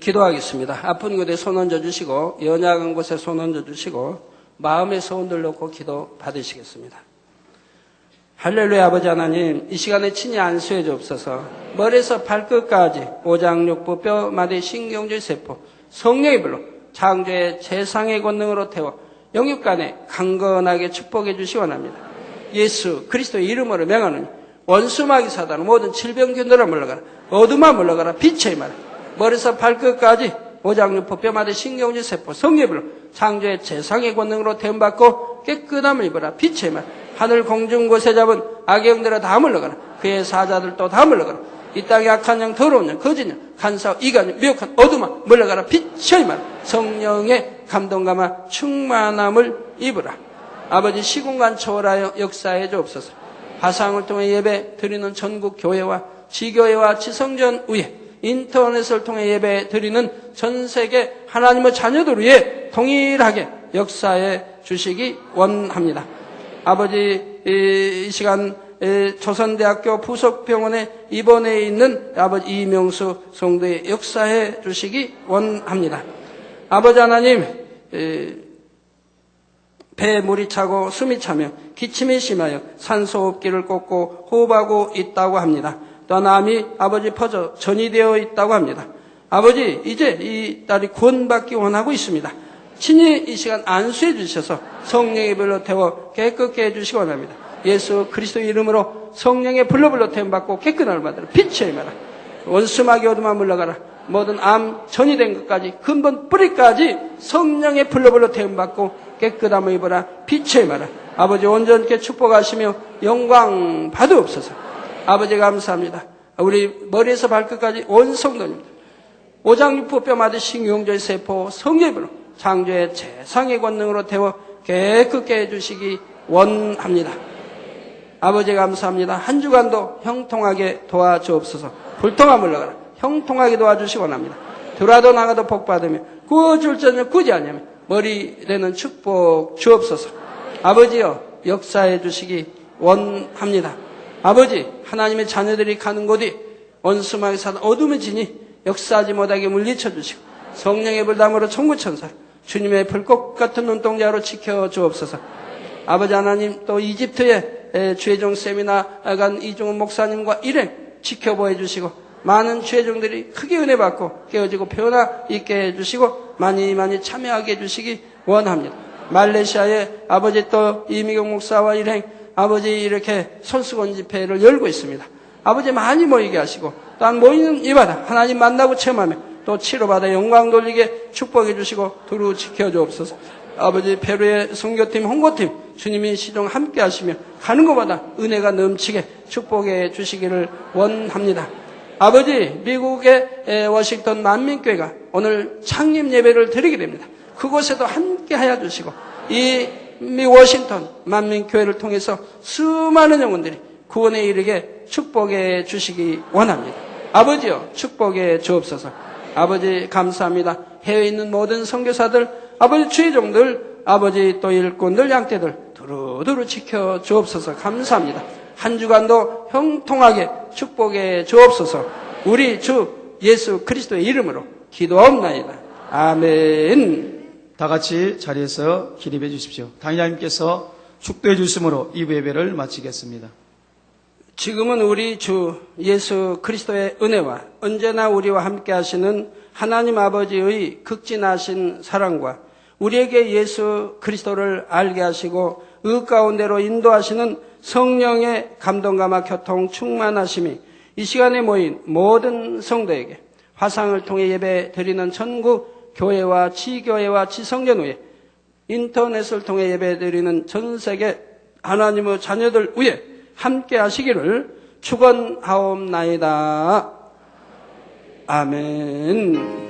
기도하겠습니다. 아픈 곳에 손 얹어 주시고 연약한 곳에 손 얹어 주시고 마음의 소원들 놓고 기도 받으시겠습니다. 할렐루야. 아버지 하나님 이 시간에 친히 안수해 주옵소서. 머리에서 발끝까지 오장육부 뼈 마디 신경줄 세포 성령의 불로 창조의 재상의 권능으로 태워 영육간에 강건하게 축복해 주시 원합니다. 예수 그리스도의 이름으로 명하노니 원수마귀 사단 모든 질병균들아 물러가라. 어둠아 물러가라. 빛의 말 머리에서 발끝까지 오장육부 뼈마디 신경질 세포 성령의 불로 창조의 재상의 권능으로 태움받고 깨끗함을 입어라. 빛의 말 하늘 공중 곳에 잡은 악의 영들아 다 물러가라. 그의 사자들도 다 물러가라. 이 땅에 악한 영 더러운 영 거짓 영 간사와 이간 미혹한 어둠아 물러가라. 빛의 말 성령의 감동감화 충만함을 입으라. 아버지 시공간 초월하여 역사해 주옵소서. 화상을 통해 예배 드리는 전국 교회와 지교회와 지성전 위에 인터넷을 통해 예배 드리는 전 세계 하나님의 자녀들 위해 동일하게 역사해 주시기 원합니다. 아버지 이 시간 조선대학교 부속병원에 입원해 있는 아버지 이명수 성도의 역사해 주시기 원합니다. 아버지 하나님 배에 물이 차고 숨이 차며 기침이 심하여 산소 없기를 꽂고 호흡하고 있다고 합니다. 또한 암이 아버지 퍼져 전이 되어 있다고 합니다. 아버지, 이제 이 딸이 구원받기 원하고 있습니다. 친히 이 시간 안수해 주셔서 성령의 불로 태워 깨끗게 해주시기 원합니다. 예수 그리스도의 이름으로 성령의 불로 태움받고 깨끗함을 받으라. 빛의 힘이라. 원수마귀 어둠아 물러가라. 모든 암 전이 된 것까지 근본 뿌리까지 성령의 불로 태움받고 깨끗함을 입어라. 빛의 힘이라. 아버지 온전케 축복하시며 영광 받으옵소서. 아버지 감사합니다. 우리 머리에서 발끝까지 온 성도님들 오장육부뼈 맞으신 용조의 세포 성령의 불로 창조의 최상의 권능으로 태워 깨끗게 해주시기 원합니다. 아버지 감사합니다. 한 주간도 형통하게 도와주옵소서. 불통함 물러가라. 형통하게 도와주시기 원합니다. 들어와도 나가도 복받으며 구워줄 자는 구지 아니하며 머리 되는 축복 주옵소서. 아버지여 역사해 주시기 원합니다. 아버지 하나님의 자녀들이 가는 곳이 원수마귀 사단 어둠의 진이 역사하지 못하게 물리쳐 주시고 성령의 불담으로 천구천사 주님의 불꽃 같은 눈동자로 지켜주옵소서. 아버지 하나님 또 이집트의 주의종 세미나 간 이종훈 목사님과 일행 지켜보해 주시고 많은 주의종들이 크게 은혜 받고 깨어지고 변화 있게 해주시고 많이 참여하게 해주시기 원합니다. 말레이시아의 아버지 또 이미경 목사와 일행 아버지 이렇게 손수건 집회를 열고 있습니다. 아버지 많이 모이게 하시고 또한 모이는 이바다 하나님 만나고 체험하며 또 치료받아 영광 돌리게 축복해 주시고 두루 지켜주옵소서. 아버지 페루의 선교팀 홍보팀 주님이 시종 함께 하시며 가는 곳마다 은혜가 넘치게 축복해 주시기를 원합니다. 아버지 미국의 워싱턴 만민교회가 오늘 창립 예배를 드리게 됩니다. 그곳에도 함께 하여 주시고 이 워싱턴 만민교회를 통해서 수많은 영혼들이 구원에 이르게 축복해 주시기 원합니다. 아버지여 축복해 주옵소서. 아버지 감사합니다. 해외에 있는 모든 선교사들 아버지 주의종들 아버지 또 일꾼들 양떼들 두루두루 지켜 주옵소서. 감사합니다. 한 주간도 형통하게 축복해 주옵소서. 우리 주 예수 그리스도의 이름으로 기도하옵나이다. 아멘. 다 같이 자리에서 기립해 주십시오. 당회장님께서 축도해 주심으로 2부 예배를 마치겠습니다. 지금은 우리 주 예수 그리스도의 은혜와 언제나 우리와 함께 하시는 하나님 아버지의 극진하신 사랑과 우리에게 예수 그리스도를 알게 하시고 의 가운데로 인도하시는 성령의 감동감화 교통 충만하심이 이 시간에 모인 모든 성도에게 화상을 통해 예배 드리는 전국 교회와 지교회와 지성전후에 인터넷을 통해 예배 드리는 전 세계 하나님의 자녀들 위에 함께 하시기를 축원하옵나이다. 아멘.